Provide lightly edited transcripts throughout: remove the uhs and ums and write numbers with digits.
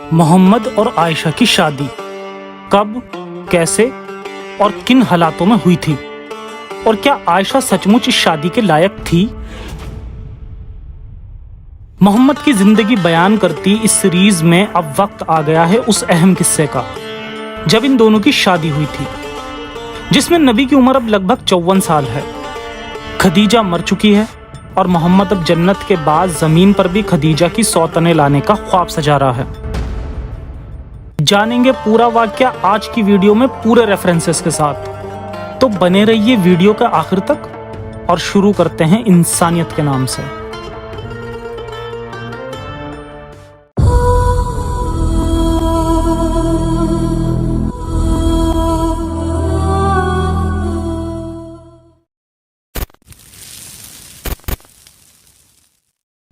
मोहम्मद और आयशा की शादी कब, कैसे और किन हालातों में हुई थी, और क्या आयशा सचमुच इस शादी के लायक थी? मोहम्मद की जिंदगी बयान करती इस सीरीज में अब वक्त आ गया है उस अहम किस्से का जब इन दोनों की शादी हुई थी, जिसमें नबी की उम्र अब लगभग 54 साल है। खदीजा मर चुकी है और मोहम्मद अब जन्नत के बाद जमीन पर भी खदीजा की सौतने लाने का ख्वाब सजा रहा है। जानेंगे पूरा वाकया आज की वीडियो में पूरे रेफरेंसेस के साथ, तो बने रहिए वीडियो के आखिर तक और शुरू करते हैं इंसानियत के नाम से।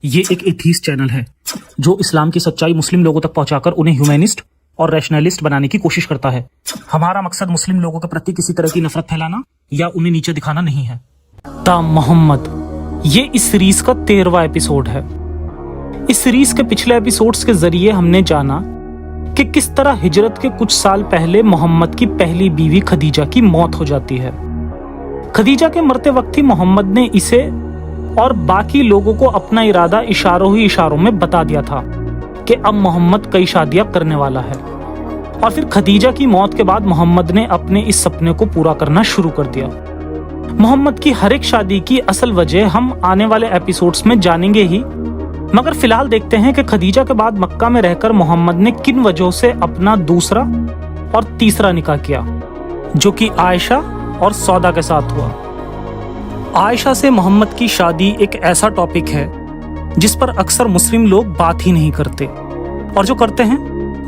ये एक एथीस्ट चैनल है जो इस्लाम की सच्चाई मुस्लिम लोगों तक पहुंचाकर उन्हें ह्यूमैनिस्ट और रैशनलिस्ट बनाने की कोशिश करता है। हमारा मकसद मुस्लिम लोगों के प्रति किसी तरह की नफरत फैलाना या उन्हें नीचे दिखाना नहीं है। ता मोहम्मद ये इस सीरीज का 13वां एपिसोड है। इस सीरीज के पिछले एपिसोड्स के जरिए हमने जाना कि किस तरह हिजरत के कुछ साल पहले मोहम्मद की पहली बीवी खदीजा की मौत हो जाती है। खदीजा के मरते वक्त ही मोहम्मद ने इसे और बाकी लोगों को अपना इरादा इशारों ही इशारों में बता दिया था कि अब मोहम्मद कई शादियां करने वाला है। और फिर खदीजा की मौत के बाद मोहम्मद ने अपने इस सपने को पूरा करना शुरू कर दिया। मोहम्मद की हर एक शादी की असल वजह हम आने वाले एपिसोड्स में जानेंगे ही, मगर फिलहाल देखते हैं कि खदीजा के बाद मक्का में रहकर मोहम्मद ने किन वजहों से अपना दूसरा और तीसरा निकाह किया, जो कि आयशा और सौदा के साथ हुआ। आयशा से मोहम्मद की शादी एक ऐसा टॉपिक है जिस पर अक्सर मुस्लिम लोग बात ही नहीं करते, और जो करते हैं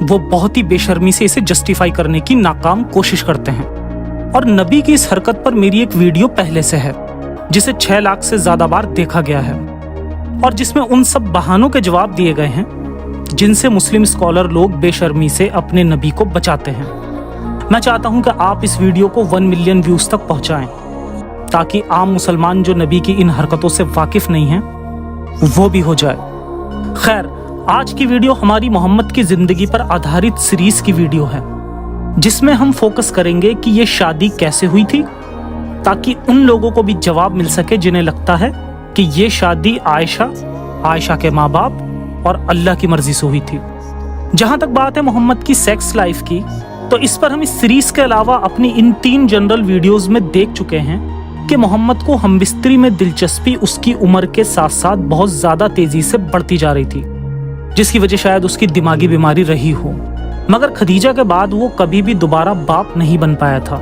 वो बहुत ही बेशर्मी से इसे जस्टिफाई करने की नाकाम कोशिश करते हैं। और नबी की इस हरकत पर मेरी एक वीडियो पहले से है जिसे 6 लाख से ज्यादा बार देखा गया है, और जिसमें उन सब बहानों के जवाब दिए गए हैं जिनसे मुस्लिम स्कॉलर लोग बेशर्मी से अपने नबी को बचाते हैं। मैं चाहता हूं कि आप इस वीडियो को 1 मिलियन व्यूज तक पहुंचाएं, ताकि आम मुसलमान जो नबी की इन हरकतों से वाकिफ नहीं है वो भी हो जाए। खैर, आज की वीडियो हमारी मोहम्मद की जिंदगी पर आधारित सीरीज की वीडियो है, जिसमें हम फोकस करेंगे कि ये शादी कैसे हुई थी, ताकि उन लोगों को भी जवाब मिल सके जिन्हें लगता है कि ये शादी आयशा के माँ बाप और अल्लाह की मर्जी से हुई थी। जहां तक बात है मोहम्मद की सेक्स लाइफ की, तो इस पर हम इस सीरीज के अलावा अपनी इन 3 जनरल वीडियोस में देख चुके हैं कि मोहम्मद को हमबिस्तरी में दिलचस्पी उसकी उम्र के साथ साथ बहुत ज्यादा तेजी से बढ़ती जा रही थी, जिसकी वजह शायद उसकी दिमागी बीमारी रही हो। मगर खदीजा के बाद वो कभी भी दोबारा बाप नहीं बन पाया था।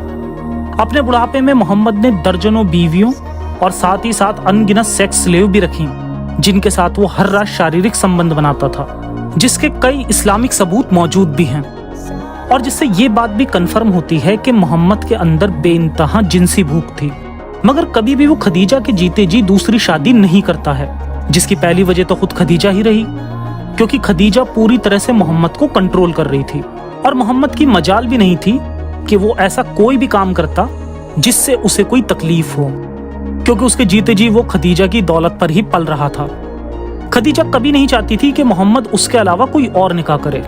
अपने बुढ़ापे में मोहम्मद ने दर्जनों बीवियों और साथ ही साथ अनगिनत सेक्स स्लेव भी रखी, जिनके साथ वो हर रात शारीरिक संबंध बनाता था, जिसके कई इस्लामिक सबूत मौजूद भी हैं, और जिससे ये बात भी कन्फर्म होती है कि मोहम्मद के अंदर बेइंतहा जिनसी भूख थी। मगर कभी भी वो खदीजा के जीते जी दूसरी शादी नहीं करता है, जिसकी पहली वजह तो खुद खदीजा ही रही, क्योंकि खदीजा पूरी तरह से मोहम्मद को कंट्रोल कर रही थी, और मोहम्मद की मजाल भी नहीं थी कि वो ऐसा कोई भी काम करता जिससे उसे कोई तकलीफ हो, क्योंकि उसके जीते जी वो खदीजा की दौलत पर ही पल रहा था। खदीजा कभी नहीं चाहती थी कि मोहम्मद उसके अलावा कोई और निकाह करे,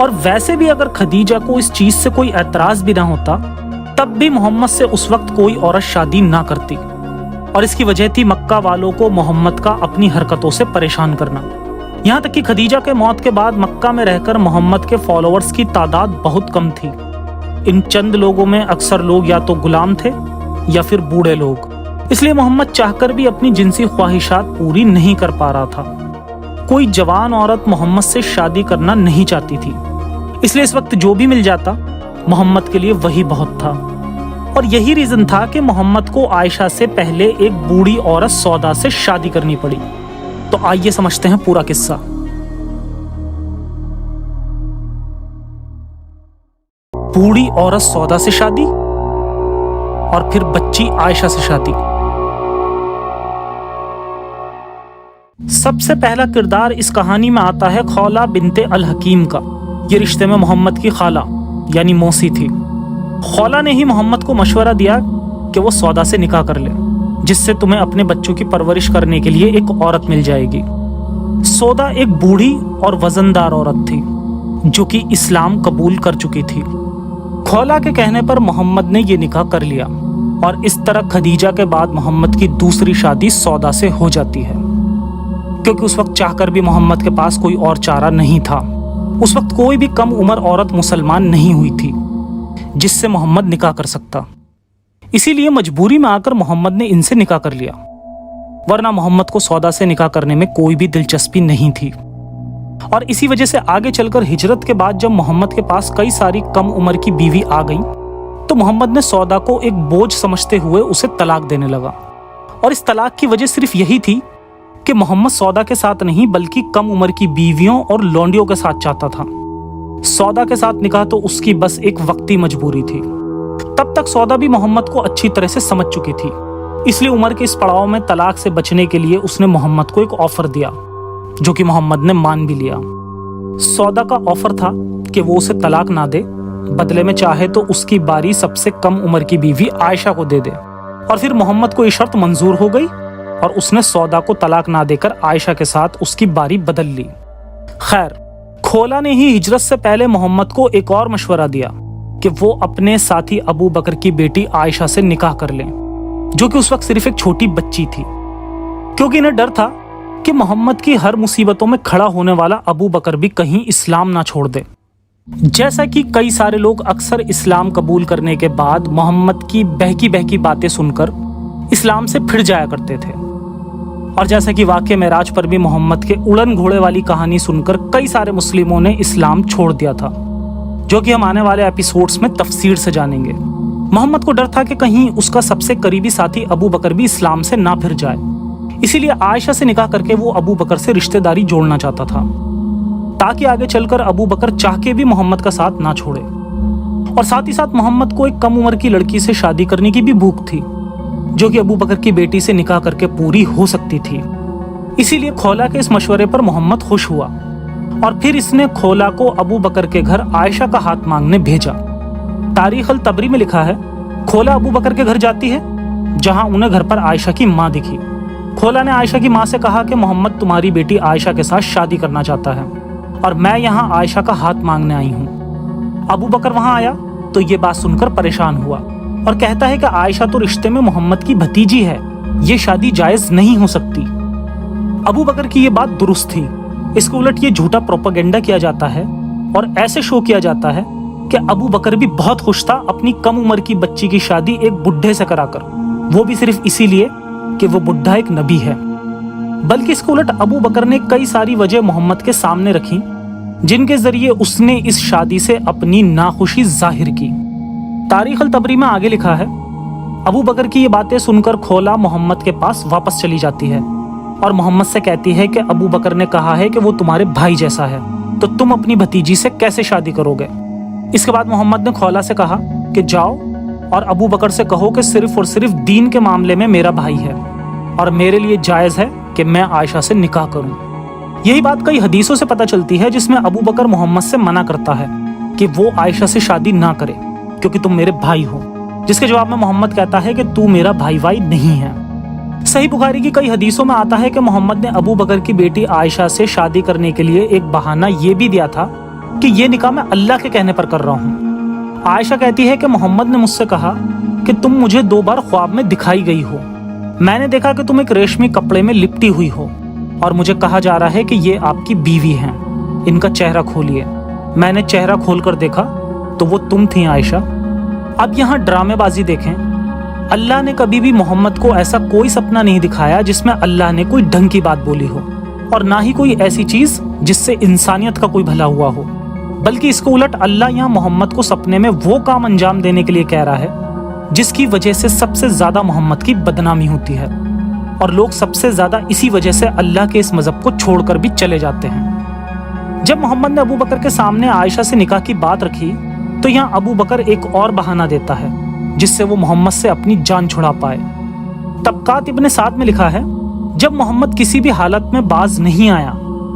और वैसे भी अगर खदीजा को इस चीज से कोई एतराज भी ना होता तब भी मोहम्मद से उस वक्त कोई औरत शादी ना करती, और इसकी वजह थी मक्का वालों को मोहम्मद का अपनी हरकतों से परेशान करना। यहाँ तक कि खदीजा के मौत के बाद मक्का में रहकर मोहम्मद के फॉलोअर्स की तादाद बहुत कम थी। इन चंद लोगों में अक्सर लोग या तो गुलाम थे या फिर बूढ़े लोग, इसलिए मोहम्मद चाहकर भी अपनी जिनसी ख्वाहिशात पूरी नहीं कर पा रहा था। कोई जवान औरत मोहम्मद से शादी करना नहीं चाहती थी, इसलिए इस वक्त जो भी मिल जाता मोहम्मद के लिए वही बहुत था। और यही रीजन था कि मोहम्मद को आयशा से पहले एक बूढ़ी औरत सौदा से शादी करनी पड़ी। तो आइए समझते हैं पूरा किस्सा। बूढ़ी औरत सौदा से शादी और फिर बच्ची आयशा से शादी। सबसे पहला किरदार इस कहानी में आता है खौला बिनते अल हकीम का। ये रिश्ते में मोहम्मद की खाला यानी मौसी थी। खौला ने ही मोहम्मद को मशवरा दिया कि वो सौदा से निकाह कर ले, जिससे तुम्हें अपने बच्चों की परवरिश करने के लिए एक औरत मिल जाएगी। सौदा एक बूढ़ी और वजनदार औरत थी। जो कि इस्लाम कबूल कर चुकी थी। खौला के कहने पर मोहम्मद ने ये निकाह कर लिया और इस तरह खदीजा के बाद मोहम्मद की दूसरी शादी सौदा से हो जाती है, क्योंकि उस वक्त चाहकर भी मोहम्मद के पास कोई और चारा नहीं था। उस वक्त कोई भी कम उम्र औरत मुसलमान नहीं हुई थी जिससे मोहम्मद निकाह कर सकता। इसीलिए मजबूरी में आकर मोहम्मद ने इनसे निकाह कर लिया, वरना मोहम्मद को सौदा से निकाह करने में कोई भी दिलचस्पी नहीं थी। और इसी वजह से आगे चलकर हिजरत के बाद जब मोहम्मद के पास कई सारी कम उम्र की बीवी आ गई तो मोहम्मद ने सौदा को एक बोझ समझते हुए उसे तलाक देने लगा। और इस तलाक की वजह सिर्फ यही थी कि मोहम्मद सौदा के साथ नहीं बल्कि कम उम्र की बीवियों और लौंडियों के साथ चाहता था। सौदा के साथ निकाह तो उसकी बस एक वक्ती मजबूरी थी। तब तक सौदा भी मोहम्मद को अच्छी तरह से समझ चुकी थी, इसलिए उम्र के इस पड़ाव में तलाक से बचने के लिए उसने मोहम्मद को एक ऑफर दिया, जो कि मोहम्मद ने मान भी लिया। सौदा का ऑफर था कि वो उसे तलाक ना दे, बदले में चाहे तो उसकी बारी सबसे कम उम्र की बीवी आयशा को दे दे। और फिर मोहम्मद को ये शर्त मंजूर हो गई और उसने सौदा को तलाक ना देकर आयशा के साथ उसकी बारी बदल ली। खैर, खौला ने ही हिजरत से पहले मोहम्मद को एक और मशवरा दिया कि वो अपने साथी अबू बकर की बेटी आयशा से निकाह कर लें, जो कि उस वक्त सिर्फ एक छोटी बच्ची थी, क्योंकि इन्हें डर था कि मोहम्मद की हर मुसीबतों में खड़ा होने वाला अबू बकर भी कहीं इस्लाम ना छोड़ दे। जैसा कि कई सारे लोग अक्सर इस्लाम कबूल करने के बाद मोहम्मद की बहकी बहकी बातें सुनकर इस्लाम से फिर जाया करते थे, और जैसा कि वाक़े मेराज पर भी मोहम्मद के उड़न घोड़े वाली कहानी सुनकर कई सारे मुस्लिमों ने इस्लाम छोड़ दिया था, जो कि हम आने वाले एपिसोड्स में तफसीर से जानेंगे। मोहम्मद को डर था कि कहीं उसका सबसे करीबी साथी अबू बकर भी इस्लाम से ना फिर जाए, इसीलिए आयशा से निकाह करके वो अबू बकर से रिश्तेदारी जोड़ना चाहता था, ताकि आगे चलकर अबू बकर चाह के भी मोहम्मद का साथ ना छोड़े। और साथ ही साथ मोहम्मद को एक कम उम्र की लड़की से शादी करने की भी भूख थी, जो कि अबू बकर की बेटी से निकाह करके पूरी हो सकती थी। इसीलिए खौला के इस मशवरे पर मोहम्मद खुश हुआ और फिर इसने खौला को अबू बकर के घर आयशा का हाथ मांगने भेजा। तारीख अल तबरी में लिखा है, खौला अबू बकर के घर जाती है, जहां उन्हें घर पर आयशा की माँ दिखी। खौला ने आयशा की माँ से कहा कि मोहम्मद तुम्हारी बेटी आयशा के साथ शादी करना चाहता है और मैं यहाँ आयशा का हाथ मांगने आई हूँ। अबू बकर वहां आया तो ये बात सुनकर परेशान हुआ और कहता है कि आयशा तो रिश्ते में मोहम्मद की भतीजी है, ये शादी जायज नहीं हो सकती। अबू बकर की ये बात दुरुस्त थी। इसके उलट ये झूठा प्रोपेगेंडा किया जाता है और ऐसे शो किया जाता है कि अबू बकर भी बहुत खुश था अपनी कम उम्र की बच्ची की शादी एक बुढ़े से कराकर, वो भी सिर्फ इसीलिए कि वो बुढ़ा एक नबी है। बल्कि इसके उलट अबू बकर ने कई सारी वजह मोहम्मद के सामने रखी, जिनके जरिए उसने इस शादी से अपनी नाखुशी जाहिर की। तारीख अल तबरी में आगे लिखा है, अबू बकर की ये बातें सुनकर खौला मोहम्मद के पास वापस चली जाती है और मोहम्मद से कहती है कि अबू बकर ने कहा है कि वो तुम्हारे भाई जैसा है, तो तुम अपनी भतीजी से कैसे शादी करोगे। इसके बाद मोहम्मद ने खौला से कहा कि जाओ और अबू बकर से कहो कि सिर्फ और सिर्फ दीन के मामले में मेरा भाई है और मेरे लिए जायज है कि मैं आयशा से निकाह करूं। यही बात कई हदीसों से पता चलती है, जिसमें अबू बकर मोहम्मद से मना करता है कि वो आयशा से शादी ना करे क्योंकि तुम मेरे भाई हो, जिसके जवाब में मोहम्मद कहता है कि तू मेरा भाई वाई नहीं है। सही बुखारी की कई हदीसों में आता है कि मोहम्मद ने अबू बकर की बेटी आयशा से शादी करने के लिए एक बहाना ये भी दिया था कि ये निकाह मैं अल्लाह के कहने पर कर रहा हूँ। आयशा कहती है कि मोहम्मद ने मुझसे कहा कि तुम मुझे 2 बार ख्वाब में दिखाई गई हो, मैंने देखा कि तुम एक रेशमी कपड़े में लिपटी हुई हो और मुझे कहा जा रहा है कि ये आपकी बीवी हैं, इनका चेहरा खोलिए। मैंने चेहरा खोलकर देखा तो वो तुम थी आयशा। अब यहाँ ड्रामेबाजी देखें, अल्लाह ने कभी भी मोहम्मद को ऐसा कोई सपना नहीं दिखाया जिसमें अल्लाह ने कोई ढंग की बात बोली हो, और ना ही कोई ऐसी चीज जिससे इंसानियत का कोई भला हुआ हो। बल्कि इसको उलट अल्लाह यहाँ मोहम्मद को सपने में वो काम अंजाम देने के लिए कह रहा है जिसकी वजह से सबसे ज्यादा मोहम्मद की बदनामी होती है, और लोग सबसे ज्यादा इसी वजह से अल्लाह के इस मजहब को छोड़कर भी चले जाते हैं। जब मोहम्मद ने अबू बकर के सामने आयशा से निकाह की बात रखी तो यहाँ अबू बकर एक और बहाना देता है जिससे वो मोहम्मद से अपनी जान छुड़ा पाए। तबकात इब्ने साद में लिखा है, जब मोहम्मद किसी भी हालत में बाज नहीं आया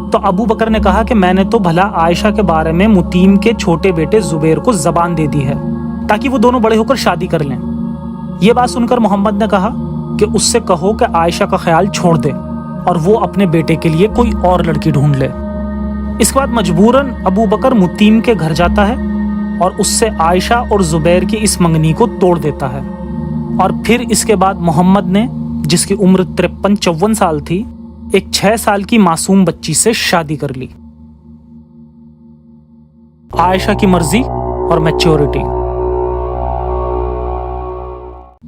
तो अबू बकर ने कहा कि मैंने तो भला आयशा के बारे में मुतीम के छोटे बेटे जुबैर को जबान दे दी है ताकि वो दोनों बड़े होकर शादी कर लें। ये बात सुनकर मोहम्मद ने कहा कि उससे कहो कि आयशा का ख्याल छोड़ दे और वो अपने बेटे के लिए कोई और लड़की ढूंढ ले। इसके बाद मजबूरन अबू बकर मुतीम के घर जाता है और उससे आयशा और जुबैर की इस मंगनी को तोड़ देता है। और फिर इसके बाद मोहम्मद ने, जिसकी उम्र 53-54 साल थी, एक 6 साल की मासूम बच्ची से शादी कर ली। आयशा की मर्जी और मैच्योरिटी।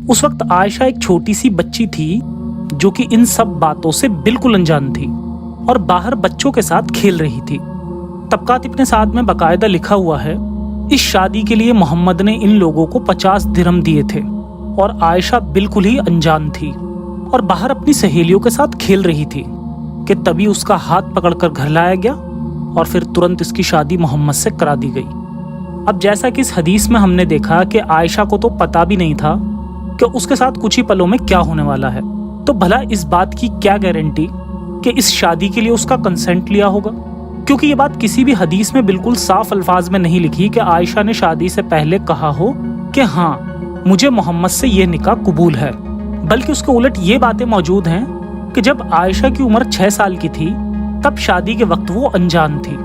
उस वक्त आयशा एक छोटी सी बच्ची थी जो कि इन सब बातों से बिल्कुल अनजान थी और बाहर बच्चों के साथ खेल रही थी। तबकात इब्ने साद में बाकायदा लिखा हुआ है, इस शादी के लिए मोहम्मद ने इन लोगों को 50 दिरहम दिए थे और आयशा बिल्कुल ही अनजान थी और बाहर अपनी सहेलियों के साथ खेल रही थी कि तभी उसका हाथ पकड़कर घर लाया गया और फिर तुरंत इसकी शादी मोहम्मद से करा दी गई। अब जैसा कि इस हदीस में हमने देखा कि आयशा को तो पता भी नहीं था कि उसके साथ कुछ ही पलों में क्या होने वाला है, तो भला इस बात की क्या गारंटी कि इस शादी के लिए उसका कंसेंट लिया होगा, क्योंकि ये बात किसी भी हदीस में बिल्कुल साफ अल्फाज में नहीं लिखी कि आयशा ने शादी से पहले कहा हो कि हाँ मुझे मोहम्मद से ये निकाह कबूल है, बल्कि उसके उलट ये बातें मौजूद हैं कि जब आयशा की उम्र 6 साल की थी तब शादी के वक्त वो अनजान थी,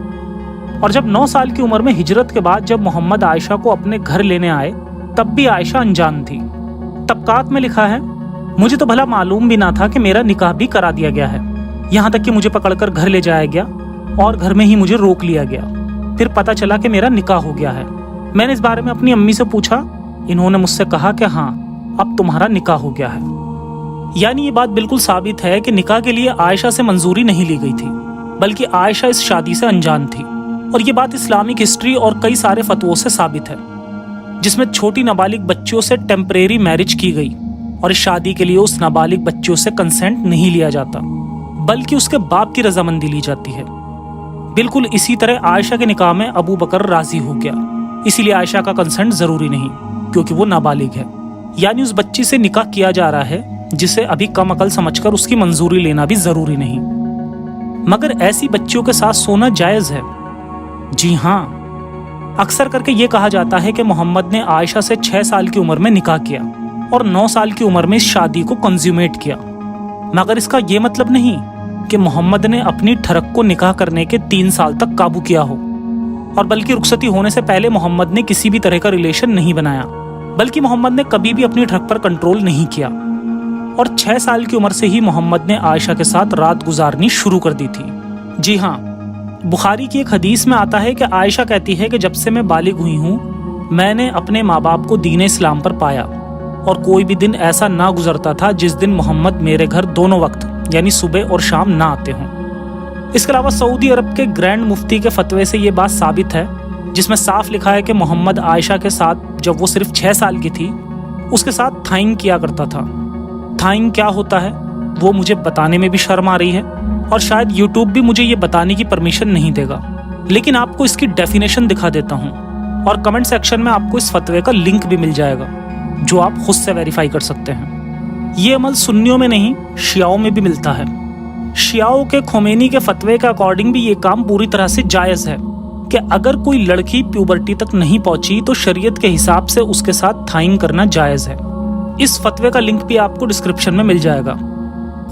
और जब 9 साल की उम्र में हिजरत के बाद जब मोहम्मद आयशा को अपने घर लेने आए तब भी आयशा अनजान थी। तबकात में लिखा है, मुझे तो भला मालूम भी ना था कि मेरा निकाह भी करा दिया गया है, यहाँ तक कि मुझे पकड़कर घर ले जाया गया और घर में ही मुझे रोक लिया गया। फिर पता चला कि मेरा निकाह हो गया है। मैंने इस बारे में अपनी अम्मी से पूछा, इन्होंने मुझसे कहा कि हाँ अब तुम्हारा निकाह हो गया है। यानी ये बात बिल्कुल साबित है कि निकाह के लिए आयशा से मंजूरी नहीं ली गई थी, बल्कि आयशा इस शादी से अनजान थी। और ये बात इस्लामिक हिस्ट्री और कई सारे फतवों से साबित है, जिसमें छोटी नाबालिग बच्चियों से टेम्परेरी मैरिज की गई और इस शादी के लिए उस नाबालिग बच्चियों से कंसेंट नहीं लिया जाता, बल्कि उसके बाप की रजामंदी ली जाती है। बिल्कुल इसी तरह आयशा के निकाह में अबू बकर राजी हो गया, इसीलिए आयशा का कंसेंट जरूरी नहीं क्योंकि वो नाबालिग है। यानी उस बच्ची से निकाह किया जा रहा है जिसे अभी कम अकल समझकर उसकी मंजूरी लेना भी जरूरी नहीं। मगर ऐसी बच्चियों के साथ सोना जायज है। जी हाँ, अक्सर करके ये कहा जाता है कि मोहम्मद ने आयशा से 6 साल की उम्र में निकाह किया और 9 साल की उम्र में इस शादी को कंज्यूमेट किया, मगर इसका ये मतलब नहीं कि मोहम्मद ने अपनी ठरक को निकाह करने के 3 साल तक काबू किया हो, और बल्कि रुखसती होने से पहले मोहम्मद ने किसी भी तरह का रिलेशन नहीं बनाया, बल्कि मोहम्मद ने कभी भी अपनी ठरक पर कंट्रोल नहीं किया और 6 साल की उम्र से ही मोहम्मद ने आयशा के साथ रात गुजारनी शुरू कर दी थी। जी हाँ, बुखारी की एक हदीस में आता है कि आयशा कहती है कि जब से मैं बालिग हुई हूँ मैंने अपने माँ बाप को दीन इस्लाम पर पाया और कोई भी दिन ऐसा ना गुजरता था जिस दिन मोहम्मद मेरे घर दोनों वक्त यानी सुबह और शाम ना आते हों। इसके अलावा सऊदी अरब के ग्रैंड मुफ्ती के फतवे से ये बात साबित है, जिसमें साफ लिखा है कि मोहम्मद आयशा के साथ जब वो सिर्फ 6 साल की थी उसके साथ थाइंग किया करता था। थाइंग क्या होता है वो मुझे बताने में भी शर्म आ रही है और शायद यूट्यूब भी मुझे ये बताने की परमिशन नहीं देगा, लेकिन आपको इसकी डेफिनेशन दिखा देता हूँ और कमेंट सेक्शन में आपको इस फतवे का लिंक भी मिल जाएगा जो आप खुद से वेरीफाई कर सकते हैं। ये अमल सुन्नियों में नहीं शियाओं में भी मिलता है। शियाओं के खोमेनी के फतवे के अकॉर्डिंग भी ये काम पूरी तरह से जायज़ है कि अगर कोई लड़की प्यूबर्टी तक नहीं पहुंची तो शरीयत के हिसाब से उसके साथ थाइंग करना जायज़ है। इस फतवे का लिंक भी आपको डिस्क्रिप्शन में मिल जाएगा।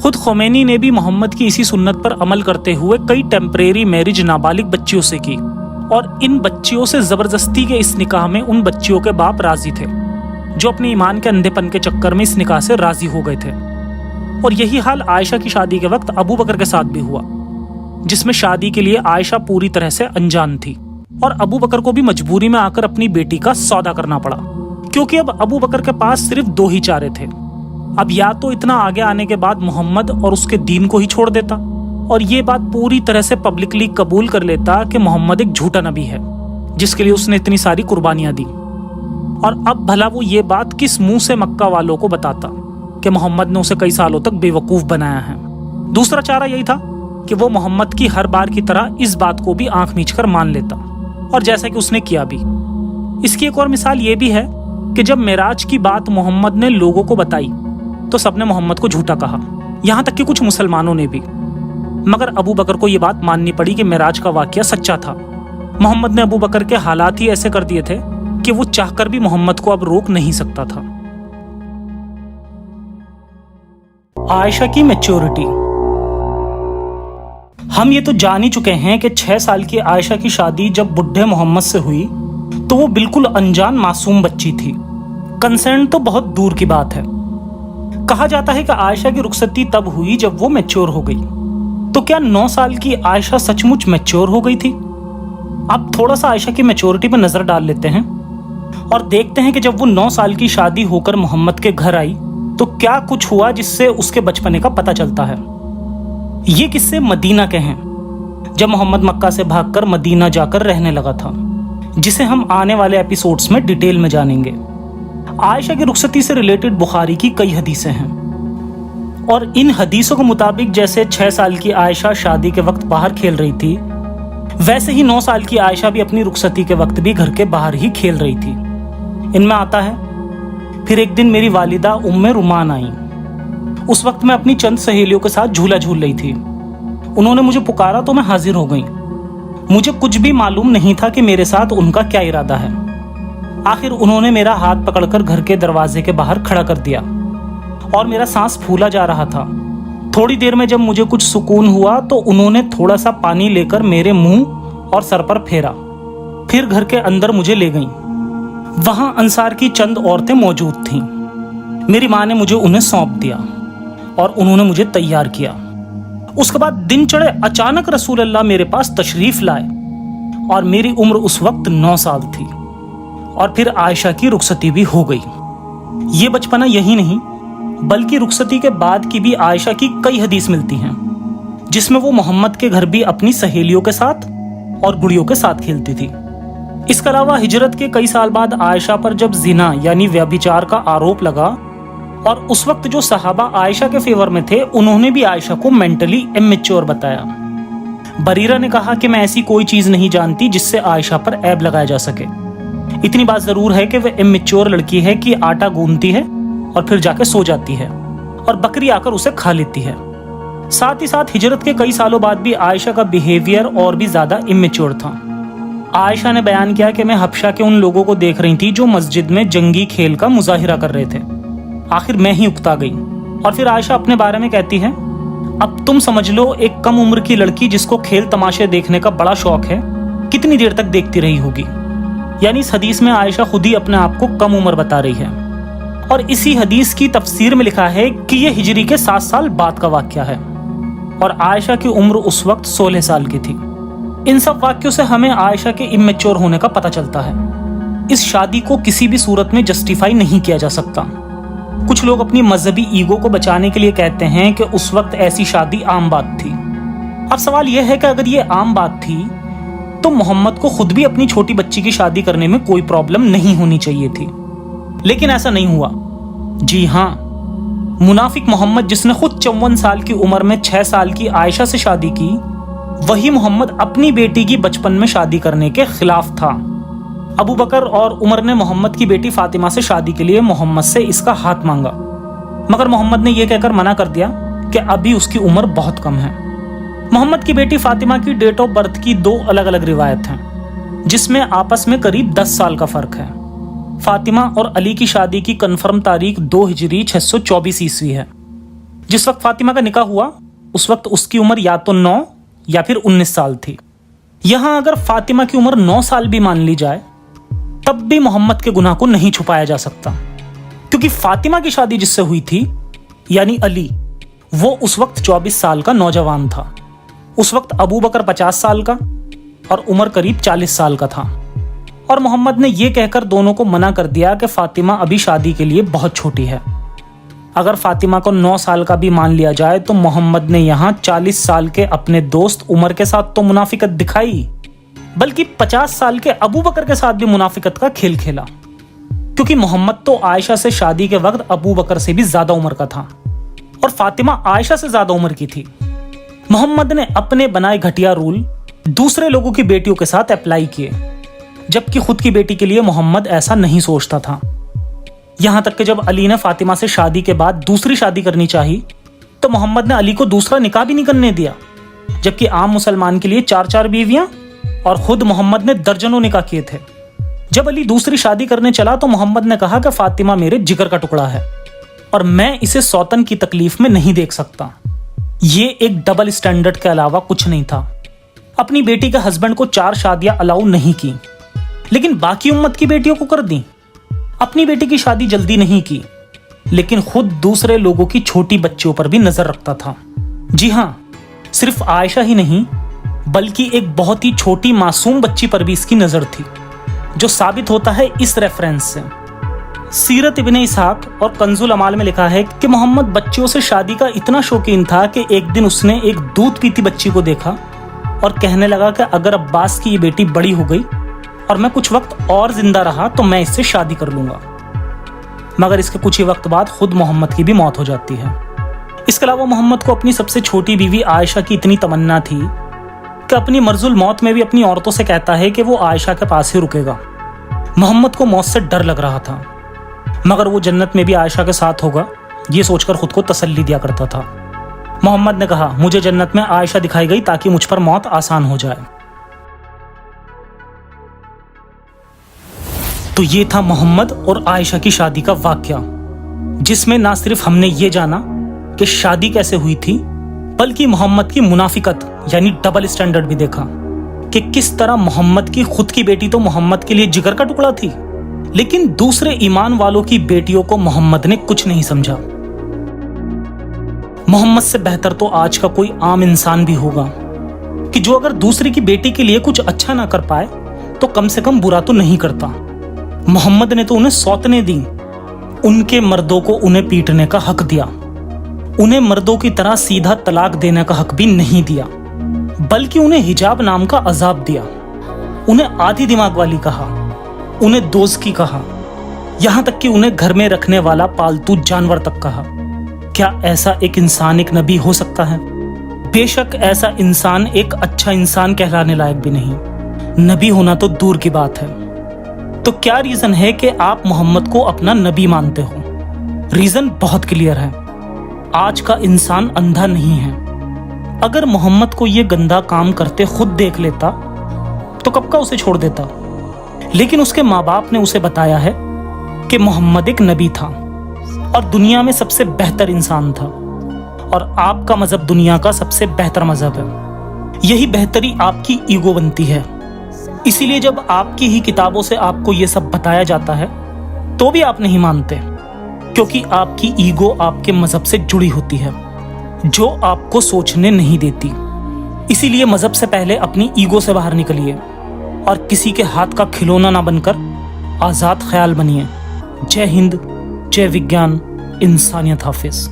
खुद खोमेनी ने भी मोहम्मद की इसी सुन्नत पर अमल करते हुए कई टेम्परेरी मैरिज नाबालिग बच्चियों से की और इन बच्चियों से जबरदस्ती के इस निकाह में उन बच्चियों के बाप राजी थे जो अपने ईमान के अंधेपन के चक्कर में इस निकाह से राजी हो गए थे। और यही हाल आयशा की शादी के वक्त अबू बकर के साथ भी हुआ, जिसमें शादी के लिए आयशा पूरी तरह से अनजान थी और अबू बकर को भी मजबूरी में आकर अपनी बेटी का सौदा करना पड़ा, क्योंकि अब अबू बकर के पास सिर्फ 2 ही चारे थे। अब या तो इतना आगे आने के बाद मोहम्मद और उसके दीन को ही छोड़ देता और ये बात पूरी तरह से पब्लिकली कबूल कर लेता कि मोहम्मद एक झूठा नबी है जिसके लिए उसने इतनी सारी कुर्बानियां दी, और अब भला वो ये बात किस मुंह से मक्का वालों को बताता कि मोहम्मद ने उसे कई सालों तक बेवकूफ बनाया है। दूसरा चारा यही था कि वो मोहम्मद की हर बार की तरह इस बात को भी आंख मीचकर मान लेता, और जैसा कि उसने किया भी। इसकी एक और मिसाल ये भी है कि जब मेराज की बात मोहम्मद ने लोगों को बताई तो सबने मोहम्मद को झूठा कहा, यहाँ तक कि कुछ मुसलमानों ने भी। मगर अबू बकर को ये बात माननी पड़ी कि मेराज का वाकया सच्चा था। मोहम्मद ने अबू बकर के हालात ही ऐसे कर दिए थे कि वो चाहकर भी मोहम्मद को अब रोक नहीं सकता था। आयशा की मैच्योरिटी। ہم یہ تو جان ہی چکے ہیں کہ 6 سال کی عائشہ کی شادی جب بڈھے محمد سے ہوئی تو وہ بالکل انجان معصوم بچی تھی. کنسرن تو بہت دور کی بات ہے. کہا جاتا ہے کہ عائشہ کی رخصتی تب ہوئی جب وہ میچور ہو گئی. تو کیا 9 سال کی عائشہ سچ مچ میچور ہو گئی تھی؟ اب تھوڑا سا عائشہ کی میچورٹی پر نظر ڈال لیتے ہیں اور دیکھتے ہیں کہ جب وہ 9 سال کی شادی ہو کر محمد کے گھر آئی تو کیا کچھ ہوا جس سے اس کے بچپنے کا پتہ چلتا ہے. یہ قصے مدینہ کے ہیں جب محمد مکہ سے بھاگ کر مدینہ جا کر رہنے لگا تھا، جسے ہم آنے والے ایپیسوڈز میں ڈیٹیل میں جانیں گے. عائشہ کی رخصتی سے ریلیٹڈ بخاری کی کئی حدیثیں ہیں اور ان حدیثوں کے مطابق جیسے 6 سال کی عائشہ شادی کے وقت باہر کھیل رہی تھی، ویسے ہی 9 سال کی عائشہ بھی اپنی رخصتی کے وقت بھی گھر کے باہر ہی کھیل رہی تھی. ان میں آتا ہے، پھر ایک دن میری والدہ ام رومان آئیں. اس وقت میں اپنی چند سہیلیوں کے ساتھ جھولا جھول رہی تھی. انہوں نے مجھے پکارا تو میں حاضر ہو گئی. مجھے کچھ بھی معلوم نہیں تھا کہ میرے ساتھ ان کا کیا ارادہ ہے. آخر انہوں نے میرا ہاتھ پکڑ کر گھر کے دروازے کے باہر کھڑا کر دیا اور میرا سانس پھولا جا رہا تھا. تھوڑی دیر میں جب مجھے کچھ سکون ہوا تو انہوں نے تھوڑا سا پانی لے کر میرے منہ اور سر پر پھیرا. پھر گھر کے اندر مجھے لے گئیں. وہاں انصار کی چند عورتیں موجود تھیں. میری ماں نے مجھے انہیں سونپ دیا اور انہوں نے مجھے تیار کیا. اس کے بعد دن چڑھے اچانک رسول اللہ میرے پاس تشریف لائے اور میری عمر اس وقت 9 سال تھی اور پھر عائشہ کی رخصتی بھی ہو گئی. یہ بچپنا یہی نہیں بلکہ رخصتی کے بعد کی بھی عائشہ کی کئی حدیث ملتی ہیں جس میں وہ محمد کے گھر بھی اپنی سہیلیوں کے ساتھ اور گڑیوں کے ساتھ کھیلتی تھی. اس کے علاوہ ہجرت کے کئی سال بعد عائشہ پر جب زنا یعنی ویابچار کا آروپ لگا اور اس وقت جو صحابہ عائشہ کے فیور میں تھے انہوں نے بھی عائشہ کو مینٹلی امیچور بتایا. بریرہ نے کہا کہ میں ایسی کوئی چیز نہیں جانتی جس سے عائشہ پر عیب لگایا جا سکے. اتنی بات ضرور ہے کہ وہ امیچور لڑکی ہے کہ آٹا گوندتی ہے اور پھر جا کے سو جاتی ہے اور بکری آ کر اسے کھا لیتی ہے. ساتھ ہی ساتھ ہجرت کے کئی سالوں بعد بھی عائشہ کا بیہیویئر اور بھی زیادہ امیچور تھا. عائشہ نے بیان کیا کہ میں حبشہ کے ان لوگوں کو دیکھ رہی تھی جو مسجد میں جنگی کھیل کا مظاہرہ کر رہے تھے. آخر میں ہی اکتا گئی. اور پھر عائشہ اپنے بارے میں کہتی ہے، اب تم سمجھ لو ایک کم عمر کی لڑکی جس کو کھیل تماشے دیکھنے کا بڑا شوق ہے کتنی دیر تک دیکھتی رہی ہوگی. یعنی اس حدیث میں عائشہ خود ہی اپنے آپ کو کم عمر بتا رہی ہے. اور اسی حدیث کی تفسیر میں لکھا ہے کہ یہ ہجری کے 7 سال بعد کا واقعہ ہے اور عائشہ کی عمر اس وقت 16 سال کی تھی. ان سب واقعوں سے ہمیں عائشہ کے امیچور ہونے کا پتہ چلتا ہے. اس شادی کو کسی بھی صورت میں جسٹیفائی نہیں کیا جا سکتا. کچھ لوگ اپنی مذہبی ایگو کو بچانے کے لیے کہتے ہیں کہ اس وقت ایسی شادی عام بات تھی. اب سوال یہ ہے کہ اگر یہ عام بات تھی تو محمد کو خود بھی اپنی چھوٹی بچی کی شادی کرنے میں کوئی پرابلم نہیں ہونی چاہیے تھی. لیکن ایسا نہیں ہوا. جی ہاں، منافق محمد جس نے خود 54 سال کی عمر میں 6 سال کی عائشہ سے شادی کی، وہی محمد اپنی بیٹی کی بچپن میں شادی کرنے کے خلاف تھا. ابو بکر اور عمر نے محمد کی بیٹی فاطمہ سے شادی کے لیے محمد سے اس کا ہاتھ مانگا، مگر محمد نے یہ کہہ کر منع کر دیا کہ ابھی اس کی عمر بہت کم ہے. محمد کی بیٹی فاطمہ کی ڈیٹ آف برتھ کی 2 الگ الگ روایت ہیں جس میں آپس میں قریب 10 سال کا فرق ہے. فاطمہ اور علی کی شادی کی کنفرم تاریخ 2 ہجری 624 عیسوی ہے. جس وقت فاطمہ کا نکاح ہوا اس وقت اس کی عمر یا تو 9 یا پھر 19 سال تھی. یہاں اگر فاطمہ کی عمر 9 سال بھی مان لی جائے تب بھی محمد کے گناہ کو نہیں چھپایا جا سکتا، کیونکہ فاطمہ کی شادی جس سے ہوئی تھی یعنی علی، وہ اس وقت 24 سال کا نوجوان تھا. اس وقت ابو بکر 50 سال کا اور عمر قریب 40 سال کا تھا. اور محمد نے یہ کہہ کر دونوں کو منع کر دیا کہ فاطمہ ابھی شادی کے لیے بہت چھوٹی ہے. اگر فاطمہ کو 9 سال کا بھی مان لیا جائے تو محمد نے یہاں 40 سال کے اپنے دوست عمر کے ساتھ تو منافقت دکھائی، بلکہ 50 سال کے ابو بکر کے ساتھ بھی منافقت کا کھیل کھیلا، کیونکہ محمد تو عائشہ سے شادی کے وقت ابو بکر سے بھی زیادہ عمر کا تھا اور فاطمہ عائشہ سے زیادہ عمر کی تھی. محمد نے اپنے بنائے گھٹیا رول دوسرے لوگوں کی بیٹیوں کے ساتھ اپلائی کیے، جبکہ خود کی بیٹی کے لیے محمد ایسا نہیں سوچتا تھا. یہاں تک کہ جب علی نے فاطمہ سے شادی کے بعد دوسری شادی کرنی چاہی تو محمد نے علی کو دوسرا نکاح بھی نہیں کرنے دیا، جبکہ عام مسلمان کے لیے 4 بیویاں اور خود محمد نے درجنوں نکاح کیے تھے. جب علی دوسری شادی کرنے چلا تو محمد نے کہا کہ فاطمہ میرے جگر کا ٹکڑا ہے اور میں اسے سوتن کی تکلیف میں نہیں دیکھ سکتا. ये एक डबल स्टैंडर्ड के अलावा कुछ नहीं था। अपनी बेटी के हस्बैंड को 4 शादियां अलाउ नहीं की, लेकिन बाकी उम्मत की बेटियों को कर दी। अपनी बेटी की शादी जल्दी नहीं की, लेकिन खुद दूसरे लोगों की छोटी बच्चियों पर भी नजर रखता था। जी हाँ, सिर्फ आयशा ही नहीं, बल्कि एक बहुत ही छोटी मासूम बच्ची पर भी इसकी नजर थी, जो साबित होता है इस रेफरेंस से। सीरत इब्ने इसहाक और कंजुल अमाल में लिखा है कि मोहम्मद बच्चियों से शादी का इतना शौकीन था कि एक दिन उसने एक दूध पीती बच्ची को देखा और कहने लगा कि अगर अब्बास की ये बेटी बड़ी हो गई और मैं कुछ वक्त और जिंदा रहा तो मैं इससे शादी कर लूंगा। मगर इसके कुछ ही वक्त बाद खुद मोहम्मद की भी मौत हो जाती है। इसके अलावा मोहम्मद को अपनी सबसे छोटी बीवी आयशा की इतनी तमन्ना थी कि अपनी मर्जुल मौत में भी अपनी औरतों से कहता है कि वो आयशा के पास ही रुकेगा। मोहम्मद को मौत से डर लग रहा था, मगर वो जन्नत में भी आयशा के साथ होगा, ये सोचकर खुद को तसल्ली दिया करता था। मोहम्मद ने कहा, मुझे जन्नत में आयशा दिखाई गई ताकि मुझ पर मौत आसान हो जाए। तो ये था मोहम्मद और आयशा की शादी का वाकया, जिसमें ना सिर्फ हमने ये जाना कि शादी कैसे हुई थी, बल्कि मोहम्मद की मुनाफिकत यानी डबल स्टैंडर्ड भी देखा कि किस तरह मोहम्मद की खुद की बेटी तो मोहम्मद के लिए जिगर का टुकड़ा थी, लेकिन दूसरे ईमान वालों की बेटियों को मोहम्मद ने कुछ नहीं समझा। मोहम्मद से बेहतर तो आज का कोई आम इंसान भी होगा कि जो अगर दूसरे की बेटी के लिए कुछ अच्छा ना कर पाए तो कम से कम बुरा तो नहीं करता। मोहम्मद ने तो उन्हें सौतने दी, उनके मर्दों को उन्हें पीटने का हक दिया, उन्हें मर्दों की तरह सीधा तलाक देने का हक भी नहीं दिया, बल्कि उन्हें हिजाब नाम का अजाब दिया, उन्हें आधी दिमाग वाली कहा, उन्हें दोस्ती कहा, यहां तक कि उन्हें घर में रखने वाला पालतू जानवर तक कहा। क्या ऐसा एक इंसान एक नबी हो सकता है? बेशक ऐसा इंसान एक अच्छा इंसान कहलाने लायक भी नहीं, नबी होना तो दूर की बात है। तो क्या रीजन है कि आप मोहम्मद को अपना नबी मानते हो? रीजन बहुत क्लियर है, आज का इंसान अंधा नहीं है। अगर मोहम्मद को यह गंदा काम करते खुद देख लेता तो कब का उसे छोड़ देता, लेकिन उसके माँ बाप ने उसे बताया है कि मोहम्मद एक नबी था और दुनिया में सबसे बेहतर इंसान था, और आपका मजहब दुनिया का सबसे बेहतर मजहब है। यही बेहतरी आपकी ईगो बनती है। इसीलिए जब आपकी ही किताबों से आपको यह सब बताया जाता है तो भी आप नहीं मानते, क्योंकि आपकी ईगो आपके मजहब से जुड़ी होती है, जो आपको सोचने नहीं देती। इसीलिए मजहब से पहले अपनी ईगो से बाहर निकलिए और किसी के हाथ का खिलौना ना बनकर आजाद ख्याल बनिए। जय हिंद, जय विज्ञान, इंसानियत हाफिज।